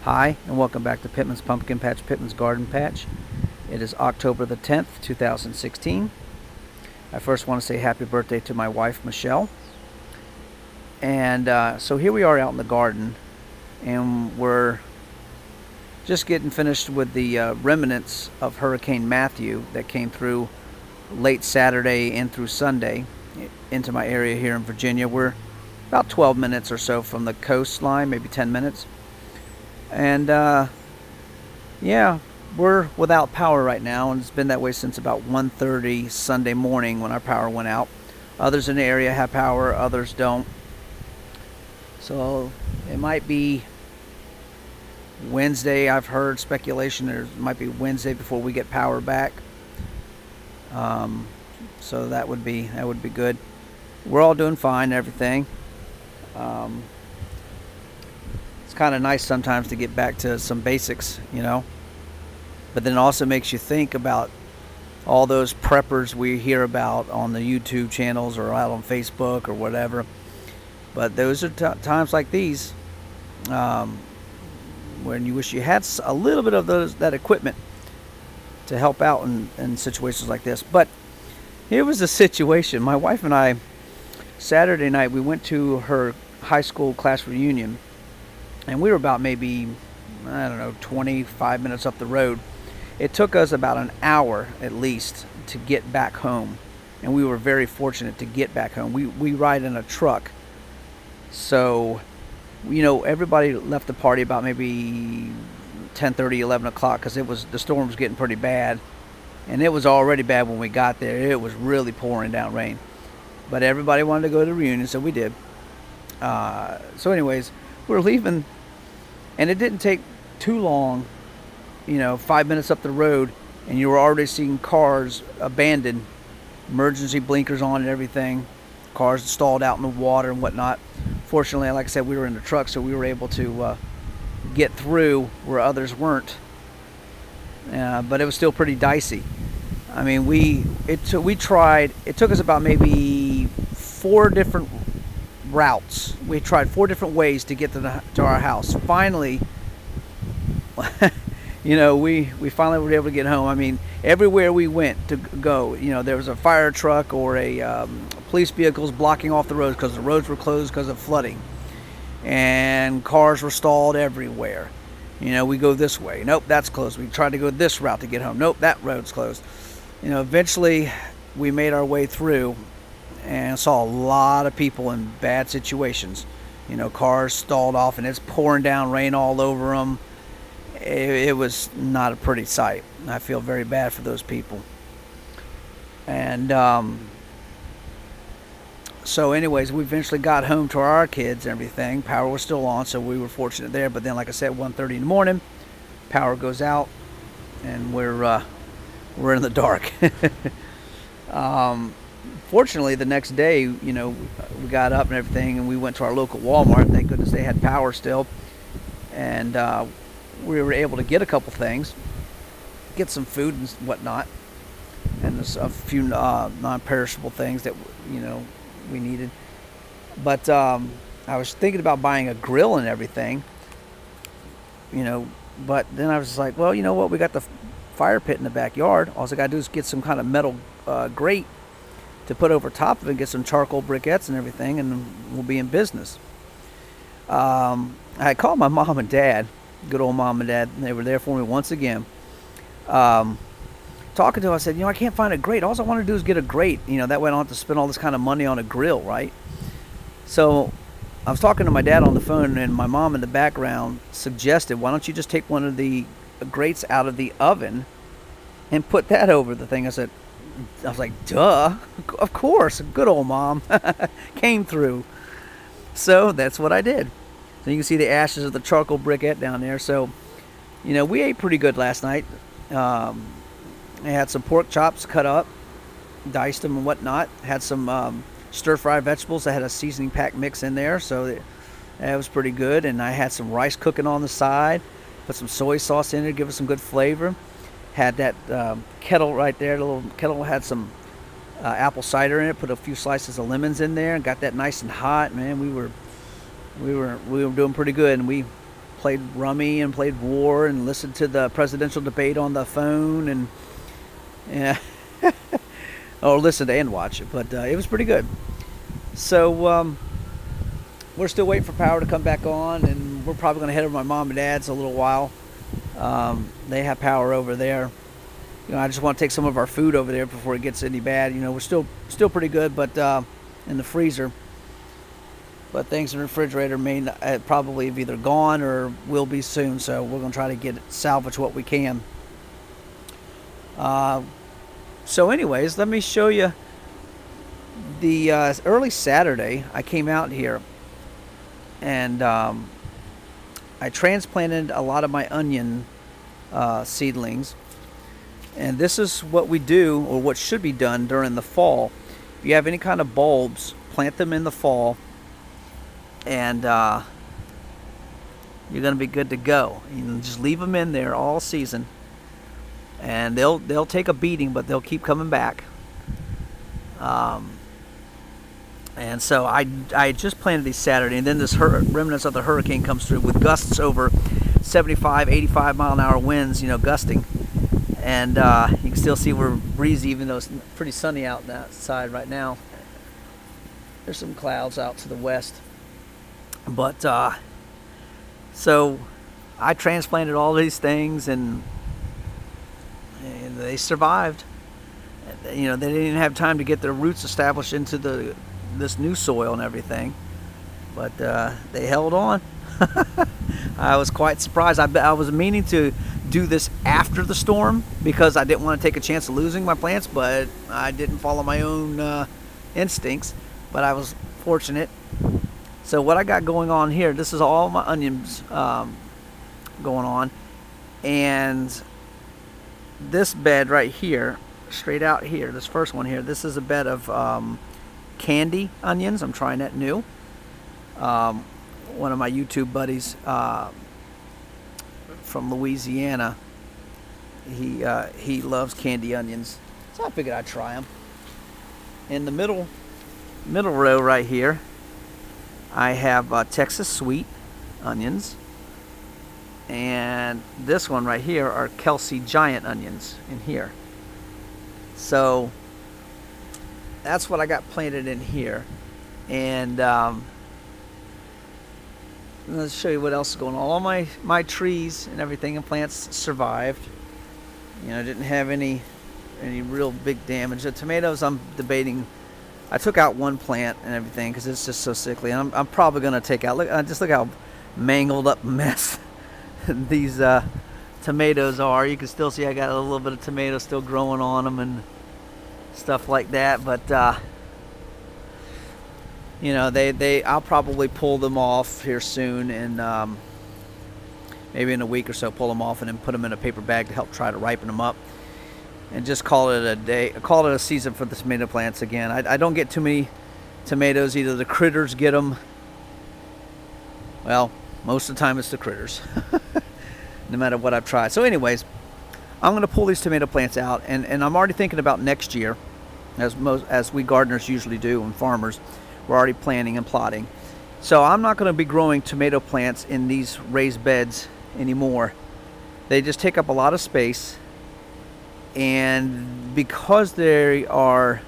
Hi, and welcome back to Pittman's Pumpkin Patch, Pittman's Garden Patch. It is October the 10th, 2016. I first want to say happy birthday to my wife, Michelle. And so here we are out in the garden, and we're just getting finished with the remnants of Hurricane Mathew that came through late Saturday and through Sunday into my area here in Virginia. We're about 12 minutes or so from the coastline, maybe 10 minutes. And yeah, we're without power right now, and it's been that way since about 1:30 Sunday morning when our power went out. Others in the area have power, others don't. So it might be Wednesday. I've heard speculation there might be Wednesday before we get power back. So that would be good. We're all doing fine and everything. It's kind of nice sometimes to get back to some basics, but then it also makes you think about all those preppers we hear about on the YouTube channels or out on Facebook or whatever. But those are times like these when you wish you had a little bit of that equipment to help out in situations like this. But here was the situation. My wife and I, Saturday night, we went to her high school class reunion, and we were about maybe, 25 minutes up the road. It took us about an hour at least to get back home, and we were very fortunate to get back home. We ride in a truck, so everybody left the party about maybe 10:30, 11 o'clock, because the storm was getting pretty bad, and it was already bad when we got there. It was really pouring down rain, but everybody wanted to go to the reunion, so we did. So anyways, we're leaving, and it didn't take too long, 5 minutes up the road, and you were already seeing cars abandoned, emergency blinkers on and everything, cars stalled out in the water and whatnot. Fortunately, like I said, we were in the truck, so we were able to get through where others weren't. But it was still pretty dicey. I mean, it took us about maybe 4 different routes. We tried 4 different ways to get to our house. Finally, we finally were able to get home. I mean, everywhere we went to go, there was a fire truck or a police vehicles blocking off the roads because the roads were closed because of flooding, and cars were stalled everywhere. We go this way. Nope, that's closed. We tried to go this route to get home. Nope, that road's closed. Eventually we made our way through and saw a lot of people in bad situations. Cars stalled off, and it's pouring down rain all over them. It was not a pretty sight. I feel very bad for those people. And so anyways, we eventually got home to our kids and everything. Power was still on, so we were fortunate there. But then, like I said, 1:30 in the morning, power goes out, and we're in the dark. Fortunately, the next day, we got up and everything, and we went to our local Walmart. Thank goodness they had power still, and we were able to get a couple things, get some food and whatnot, and a few non-perishable things that we needed. But I was thinking about buying a grill and everything, but then I was just like, well, you know what? We got the fire pit in the backyard. All I got to do is get some kind of metal grate to put over top of it, get some charcoal briquettes and everything, and we'll be in business. I called my mom and dad, good old mom and dad, and they were there for me once again. Talking to them, I said, I can't find a grate. All I want to do is get a grate. That way I don't have to spend all this kind of money on a grill, right? So I was talking to my dad on the phone, and my mom in the background suggested, why don't you just take one of the grates out of the oven and put that over the thing? I was like, duh, of course. Good old mom came through. So that's what I did. So you can see the ashes of the charcoal briquette down there. So, we ate pretty good last night. I had some pork chops cut up, diced them and whatnot. Had some stir-fried vegetables. I had a seasoning pack mix in there, so that was pretty good. And I had some rice cooking on the side. Put some soy sauce in there, give it some good flavor. Had that kettle right there. The little kettle had some apple cider in it. Put a few slices of lemons in there and got that nice and hot. Man, we were doing pretty good, and we played rummy and played war and listened to the presidential debate on the phone, and yeah, or listened and watch it. But it was pretty good. So we're still waiting for power to come back on, and we're probably going to head over to my mom and dad's a little while. They have power over there. I just want to take some of our food over there before it gets any bad. We're still pretty good, but in the freezer. But things in the refrigerator may not, probably have either gone or will be soon. So we're going to try to salvage what we can. So anyways, let me show you the early Saturday. I came out here and I transplanted a lot of my onion seedlings. And this is what we do, or what should be done during the fall. If you have any kind of bulbs, plant them in the fall, and you're going to be good to go. You can just leave them in there all season, and they'll take a beating, but they'll keep coming back. And so I just planted these Saturday, and then this remnants of the hurricane comes through with gusts over 75, 85 mile an hour winds, gusting. And you can still see we're breezy, even though it's pretty sunny out that side right now. There's some clouds out to the west. But so I transplanted all these things, and they survived. They didn't even have time to get their roots established into this new soil and everything, but they held on. I was quite surprised. I was meaning to do this after the storm because I didn't want to take a chance of losing my plants, but I didn't follow my own instincts. But I was fortunate. So what I got going on here, this is all my onions going on, and this bed right here, straight out here, this first one here, this is a bed of candy onions. I'm trying that new. One of my YouTube buddies from Louisiana, he loves candy onions, so I figured I'd try them. In the middle row right here, I have Texas sweet onions, and this one right here are Kelsey giant onions in here. So that's what I got planted in here. And let's show you what else is going on. All my trees and everything and plants survived. Didn't have any real big damage. The tomatoes, I'm debating. I took out one plant and everything because it's just so sickly. And I'm probably going to take out, look how mangled up mess these tomatoes are. You can still see I got a little bit of tomato still growing on them and stuff like that. But I'll probably pull them off here soon, and maybe in a week or so pull them off and then put them in a paper bag to help try to ripen them up, and just call it a day, call it a season for the tomato plants again. I don't get too many tomatoes. Either the critters get them. Well, most of the time it's the critters, no matter what I've tried. So anyways, I'm going to pull these tomato plants out, and I'm already thinking about next year, as we gardeners usually do, and farmers. We're already planning and plotting. So I'm not going to be growing tomato plants in these raised beds anymore. They just take up a lot of space, and because they are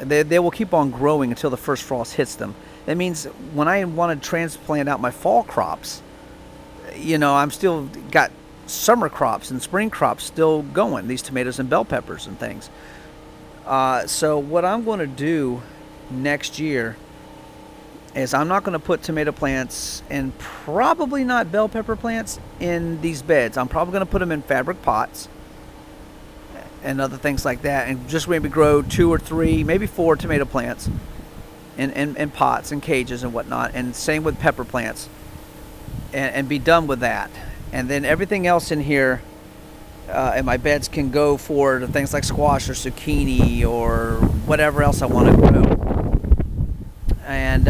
they will keep on growing until the first frost hits them. That means when I want to transplant out my fall crops, I'm still got summer crops and spring crops still going, these tomatoes and bell peppers and things. So what I'm going to do next year is I'm not going to put tomato plants, and probably not bell pepper plants, in these beds. I'm probably going to put them in fabric pots and other things like that, and just maybe grow 2 or 3, maybe 4 tomato plants in pots and cages and whatnot, and same with pepper plants, and be done with that. And then everything else in here in my beds can go for the things like squash or zucchini or whatever else I want to grow. And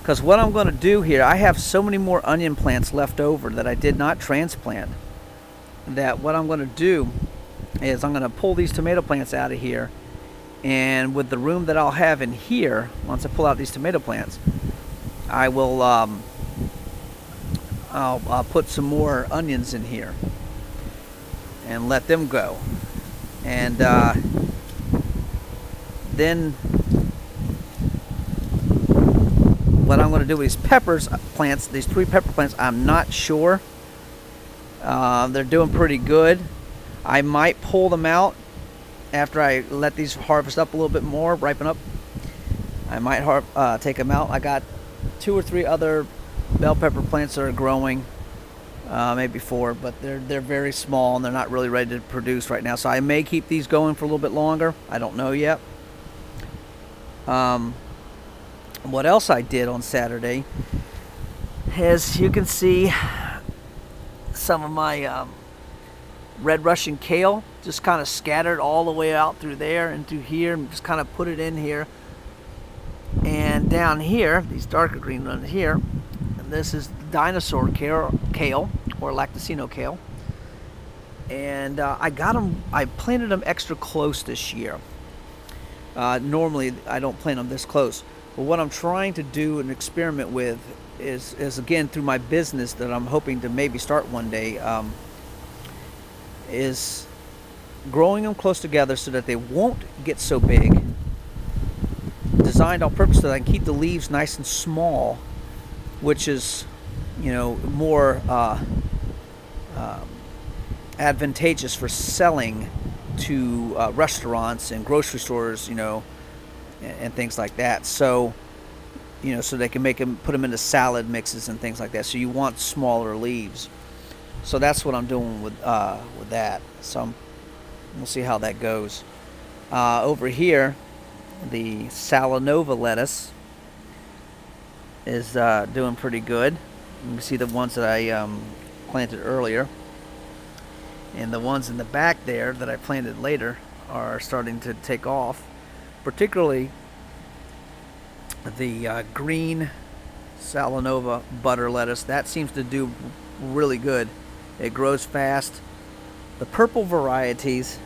because what I'm going to do here, I have so many more onion plants left over that I did not transplant, that what I'm going to do is I'm going to pull these tomato plants out of here, and with the room that I'll have in here, once I pull out these tomato plants, I will I'll put some more onions in here and let them go. And then what I'm going to do with these peppers plants, these 3 pepper plants, I'm not sure. They're doing pretty good. I might pull them out after I let these harvest up a little bit more, ripen up. I might take them out. I got 2 or 3 other bell pepper plants that are growing, maybe 4, but they're very small and they're not really ready to produce right now. So I may keep these going for a little bit longer. I don't know yet. What else I did on Saturday, as you can see, some of my red Russian kale just kind of scattered all the way out through there and through here, and just kind of put it in here. And down here, these darker green ones here, and this is dinosaur kale or lacticino kale. And I planted them extra close this year. Normally I don't plant them this close, but what I'm trying to do and experiment with is again through my business that I'm hoping to maybe start one day, is growing them close together so that they won't get so big. Designed on purpose so that I can keep the leaves nice and small, which is, more advantageous for selling to restaurants and grocery stores, and things like that. So, so they can put them into salad mixes and things like that. So you want smaller leaves. So that's what I'm doing with that. So we'll see how that goes. Over here, the Salanova lettuce is doing pretty good. You can see the ones that I planted earlier, and the ones in the back there that I planted later are starting to take off. Particularly the green Salanova butter lettuce. That seems to do really good. It grows fast. The purple varieties,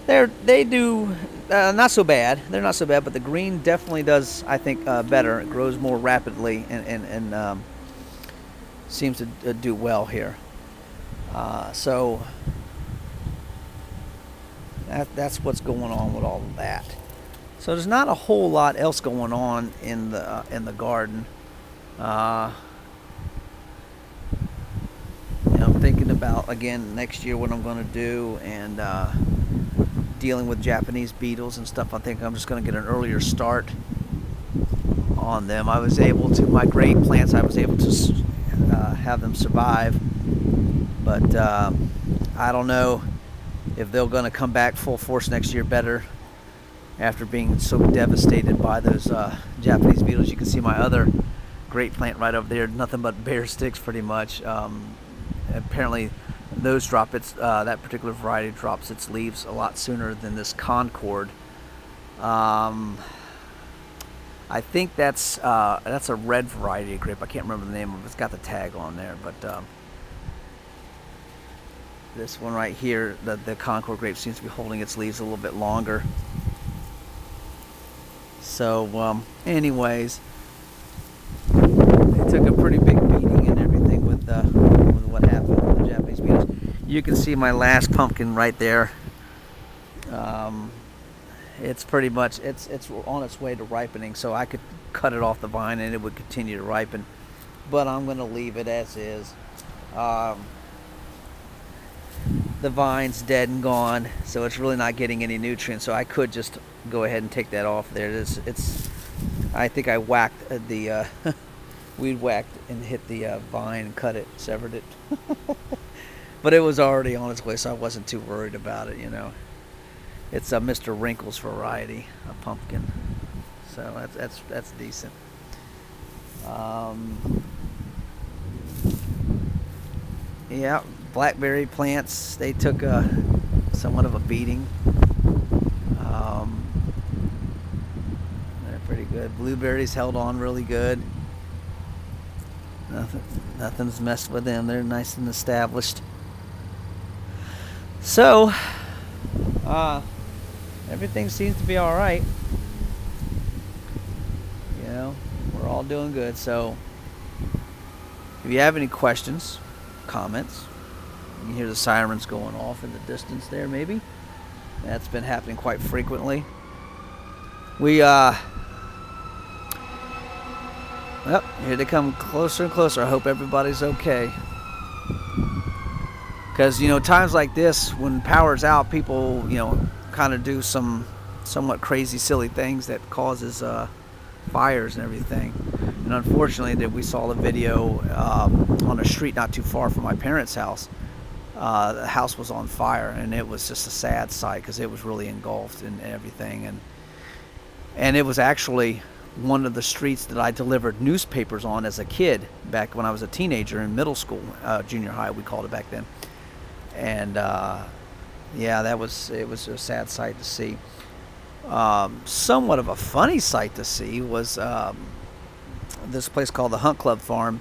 they do not so bad. They're not so bad, but the green definitely does, I think, better. It grows more rapidly and seems to do well here. So that's what's going on with all of that. So there's not a whole lot else going on in the garden. I'm thinking about, again, next year what I'm going to do, and dealing with Japanese beetles and stuff. I think I'm just going to get an earlier start on them. My grape plants, I was able to have them survive, but I don't know if they're going to come back full force next year better after being so devastated by those Japanese beetles. You can see my other grape plant right over there, nothing but bare sticks pretty much. Apparently those that particular variety drops its leaves a lot sooner than this Concord. I think that's a red variety of grape. I can't remember the name of it. It's got the tag on there, but this one right here, the Concord grape, seems to be holding its leaves a little bit longer. So, anyways, they took a pretty big beating and everything with what happened with the Japanese beetles. You can see my last pumpkin right there. It's pretty much it's on its way to ripening, so I could cut it off the vine and it would continue to ripen. But I'm going to leave it as is. The vine's dead and gone, so it's really not getting any nutrients. So I could just go ahead and take that off there. I think I whacked the weed whacked and hit the vine and cut it, severed it. But it was already on its way, so I wasn't too worried about it. It's a Mr. Wrinkles variety, a pumpkin, so that's decent. Yeah, blackberry plants, they took somewhat of a beating. They're pretty good. Blueberries held on really good. Nothing's messed with them. They're nice and established. So, everything seems to be all right. We're all doing good. So, if If you have any questions, comments, you can hear the sirens going off in the distance there maybe. That's been happening quite frequently. Well, here they come closer and closer. I hope everybody's okay. Because, times like this, when power's out, people, kind of do some somewhat crazy, silly things that causes fires and everything. And unfortunately, we saw the video on a street not too far from my parents' house. The house was on fire, and it was just a sad sight because it was really engulfed and everything. And it was actually one of the streets that I delivered newspapers on as a kid back when I was a teenager in middle school, junior high we called it back then. And yeah, it was a sad sight to see. Somewhat of a funny sight to see was this place called the Hunt Club Farm,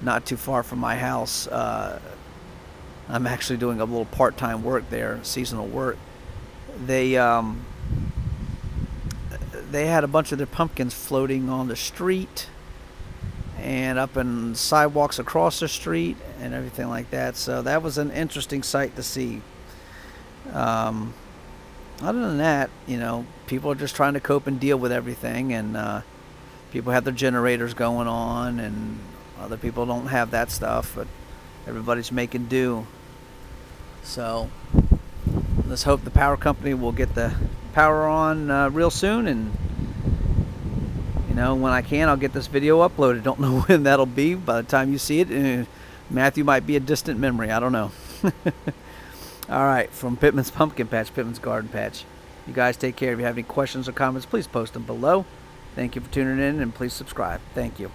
not too far from my house. I'm actually doing a little part-time work there, seasonal work. They had a bunch of their pumpkins floating on the street and up in sidewalks across the street and everything like that. So that was an interesting sight to see. Other than that, people are just trying to cope and deal with everything, and people have their generators going on, and other people don't have that stuff, but everybody's making do. So let's hope the power company will get the power on real soon, and when I can, I'll get this video uploaded. Don't know when that'll be. By the time you see it, Matthew might be a distant memory. I don't know. All right, from Pittman's Pumpkin Patch, Pittman's Garden Patch. You guys take care. If you have any questions or comments, please post them below. Thank you for tuning in, and please subscribe. Thank you.